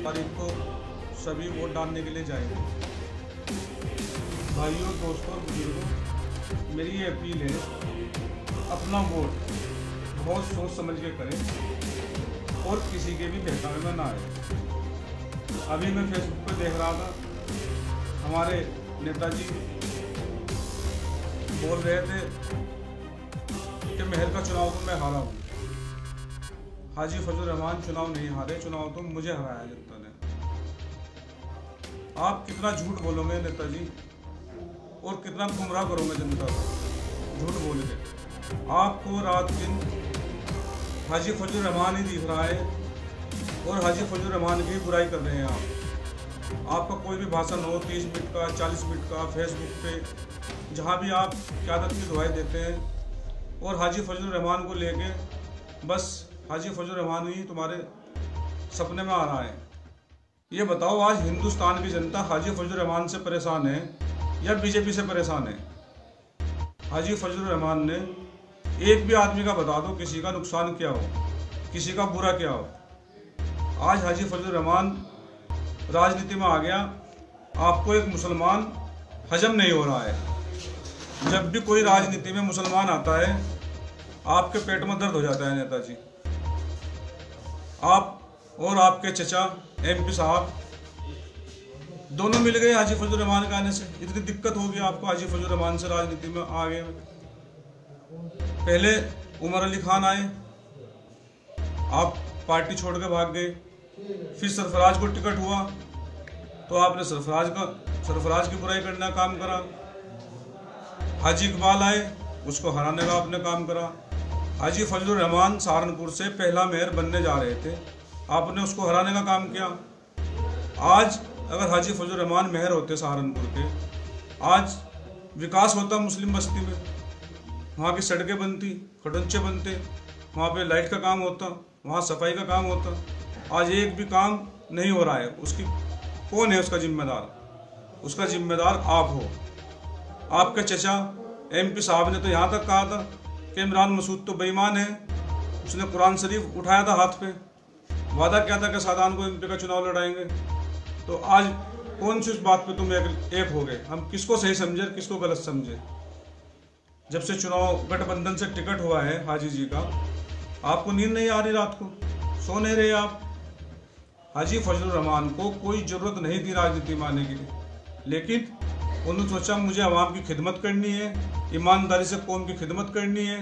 तारीख को सभी वोट डालने के लिए जाएंगे। भाइयों, दोस्तों, बुजुर्गों, मेरी ये अपील है, अपना वोट बहुत सोच समझ के करें और किसी के भी बहकावे में ना आए। अभी मैं फेसबुक पर देख रहा था, हमारे नेताजी बोल रहे थे कि महल का चुनाव तो मैं हारा हूँ। हाजी फजल रहमान चुनाव नहीं हारे, चुनाव तो मुझे हराया जनता ने। आप कितना झूठ बोलोगे नेताजी और कितना गुमराह करोगे जनता को झूठ बोल के। आपको रात दिन हाजी फजल रहमान ही दिख रहा है और हाजी फजल रहमान की बुराई कर रहे हैं आप। आपका कोई भी भाषण हो 30 मिनट का, 40 मिनट का, फेसबुक पे जहाँ भी आप क़यादत की दुआएं देते हैं और हाजी फजल रहमान को लेके बस हाजी फजल रहमान ही तुम्हारे सपने में आ रहा है। ये बताओ, आज हिंदुस्तान की जनता हाजी फजल रहमान से परेशान है या बीजेपी से परेशान है? हाजी फजल रहमान ने एक भी आदमी का बता दो किसी का नुकसान क्या हो, किसी का बुरा क्या हो। आज हाजी फजल रहमान राजनीति में आ गया, आपको एक मुसलमान हजम नहीं हो रहा है। जब भी कोई राजनीति में मुसलमान आता है आपके पेट में दर्द हो जाता है नेताजी। आप और आपके चचा MP साहब दोनों मिल गए हाजी फजल रहमान के आने से। इतनी दिक्कत होगी आपको हाजी फजल रहमान से राजनीति में आ गए। पहले उमर अली खान आए, आप पार्टी छोड़ के भाग गए। फिर सरफराज को टिकट हुआ तो आपने सरफराज की बुराई करने का काम करा। हाजी इकबाल आए, उसको हराने का आपने काम करा। हाजी फजल रहमान सहारनपुर से पहला मेयर बनने जा रहे थे, आपने उसको हराने का काम किया। आज अगर हाजी फजल रहमान मेयर होते सहारनपुर के, आज विकास होता मुस्लिम बस्ती में, वहाँ की सड़कें बनती, खडंचे बनते, वहाँ पे लाइट का काम होता, वहाँ सफाई का काम होता। आज एक भी काम नहीं हो रहा है। उसकी कौन है उसका जिम्मेदार? उसका जिम्मेदार आप हो। आपके चचा MP साहब ने तो यहाँ तक कहा था कि इमरान मसूद तो बेईमान है, उसने कुरान शरीफ उठाया था हाथ पे, वादा किया था कि सादान को MP का चुनाव लड़ाएंगे। तो आज कौन सी उस बात पे तुम एक हो गए? हम किसको सही समझे, किसको गलत समझे? जब से चुनाव गठबंधन से टिकट हुआ है हाजी जी का, आपको नींद नहीं आ रही, रात को सो नहीं रहे आप। हाजी फजल रहमान को कोई ज़रूरत नहीं थी राजनीति में आने के लिए, लेकिन उन्होंने सोचा मुझे आवाम की खिदमत करनी है, ईमानदारी से कौम की खिदमत करनी है।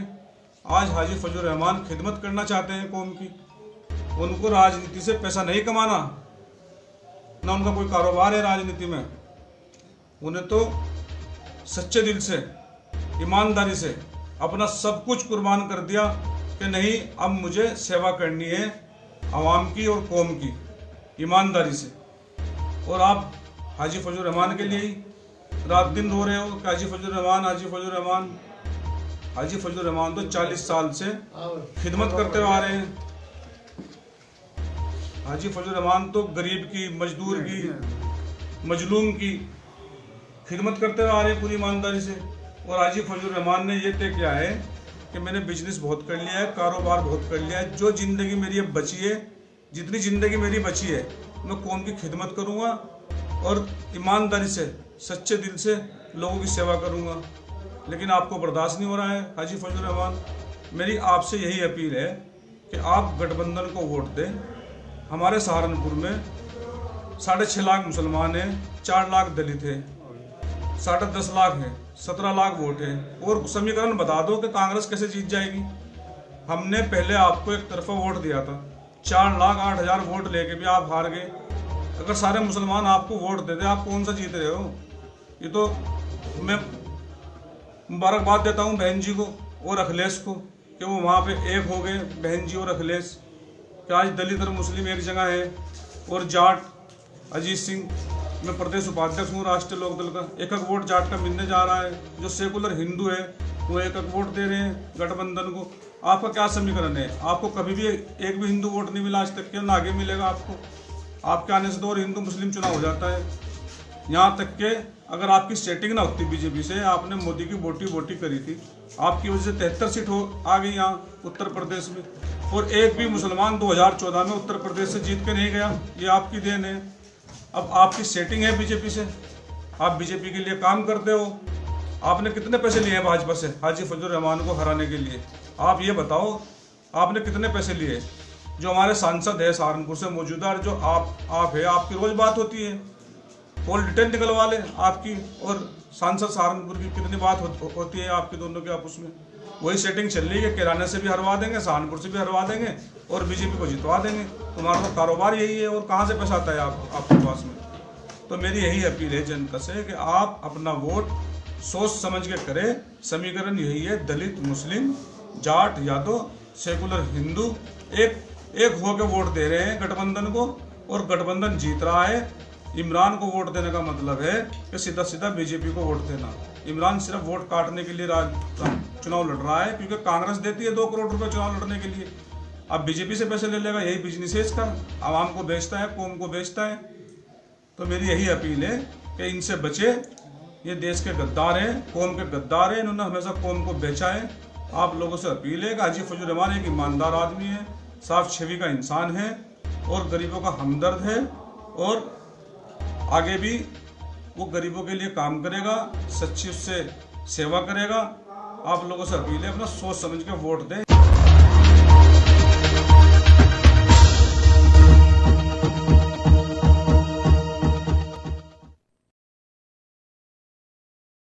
आज हाजी फजल रहमान खिदमत करना चाहते हैं कौम की। उनको राजनीति से पैसा नहीं कमाना, ना उनका कोई कारोबार है राजनीति में। उन्हें तो सच्चे दिल से, ईमानदारी से अपना सब कुछ कुर्बान कर दिया कि नहीं, अब मुझे सेवा करनी है आवाम की और कौम की, ईमानदारी से। और आप हाजी फजल रहमान के लिए ही रात दिन रो रहे हो कि हाजी फजल रहमान, हाजी फजल रहमान। हाजी फजल रहमान तो 40 साल से खिदमत करते हुए आ रहे हैं। हाजी फजल रहमान तो गरीब की, मजदूर की, मजलूम की खिदमत करते हुए आ रहे हैं पूरी ईमानदारी से। और हाजी फजल रहमान ने ये तय किया है कि मैंने बिजनेस बहुत कर लिया है, कारोबार बहुत कर लिया है, जो ज़िंदगी मेरी अब बची है, जितनी ज़िंदगी मेरी बची है, मैं कौम की खिदमत करूँगा और ईमानदारी से, सच्चे दिल से लोगों की सेवा करूँगा। लेकिन आपको बर्दाश्त नहीं हो रहा है हाजी फजल रहमान। मेरी आपसे यही अपील है कि आप गठबंधन को वोट दें। हमारे सहारनपुर में 6.5 लाख मुसलमान हैं, 4 लाख दलित हैं, 10.5 लाख हैं, 17 लाख वोट हैं। और समीकरण बता दो कि कांग्रेस कैसे जीत जाएगी। हमने पहले आपको एक तरफा वोट दिया था, 4,08,000 वोट लेके भी आप हार गए। अगर सारे मुसलमान आपको वोट देते, आप कौन सा जीत रहे हो? ये तो मैं मुबारकबाद देता हूँ बहन जी को और अखिलेश को कि वो वहाँ पे एक हो गए, बहन जी और अखिलेश, कि आज दलित और मुस्लिम एक जगह है। और जाट अजीत सिंह, मैं प्रदेश उपाध्यक्ष हूँ राष्ट्रीय लोकदल का, एक वोट जाट का मिलने जा रहा है। जो सेकुलर हिंदू है वो एक वोट दे रहे हैं गठबंधन को। आपका क्या समीकरण है? आपको कभी भी एक भी हिंदू वोट नहीं मिला आज तक के, ना आगे मिलेगा आपको। आपके आने से तो और हिंदू मुस्लिम चुनाव हो जाता है। यहाँ तक के अगर आपकी सेटिंग ना होती बीजेपी से, आपने मोदी की बोटी करी थी, आपकी वजह से 73 सीट आ गई यहाँ उत्तर प्रदेश में। और एक भी मुसलमान 2014 में उत्तर प्रदेश से जीत के नहीं गया। ये आपकी देन है। अब आपकी सेटिंग है बीजेपी से, आप बीजेपी के लिए काम करते हो। आपने कितने पैसे लिए हैं भाजपा से हाजी फजल रहमान को हराने के लिए? आप ये बताओ, आपने कितने पैसे लिए? जो हमारे सांसद है सहारनपुर से मौजूदा, जो आप है, आपकी रोज बात होती है, कॉल डिटेल निकलवा ले आपकी और सांसद सहारनपुर की कितनी बात होती है आपके दोनों के आपस में। वही सेटिंग चल रही है, किराने से भी हरवा देंगे, सहारनपुर से भी हरवा देंगे और बीजेपी को जितवा देंगे। तुम्हारा तो कारोबार यही है और कहाँ से पैसा आता है आपके पास में। तो मेरी यही अपील है जनता से कि आप अपना वोट सोच समझ के करें। समीकरण यही है, दलित, मुस्लिम, जाट, यादव, सेकुलर, हिंदू एक होकर वोट दे रहे हैं गठबंधन को और गठबंधन जीत रहा है। इमरान को वोट देने का मतलब है कि सीधा सीधा बीजेपी को वोट देना। इमरान सिर्फ वोट काटने के लिए चुनाव लड़ रहा है, क्योंकि कांग्रेस देती है 2 करोड़ रुपए चुनाव लड़ने के लिए। अब बीजेपी से पैसे ले लेगा, यही बिजनेस है इसका, आवाम को बेचता है, कौम को बेचता है। तो मेरी यही अपील है कि इनसे बचे। ये देश के गद्दार हैं, कौम के गद्दार हैं, इन्होंने हमेशा कौम को बेचा है। आप लोगों से अपील है कि हाजी फजल रहमान एक ईमानदार आदमी है, साफ छवि का इंसान है और गरीबों का हमदर्द है और आगे भी वो गरीबों के लिए काम करेगा, सच्ची उससे सेवा करेगा। आप लोगों से अपील है, अपना सोच समझ के वोट दें।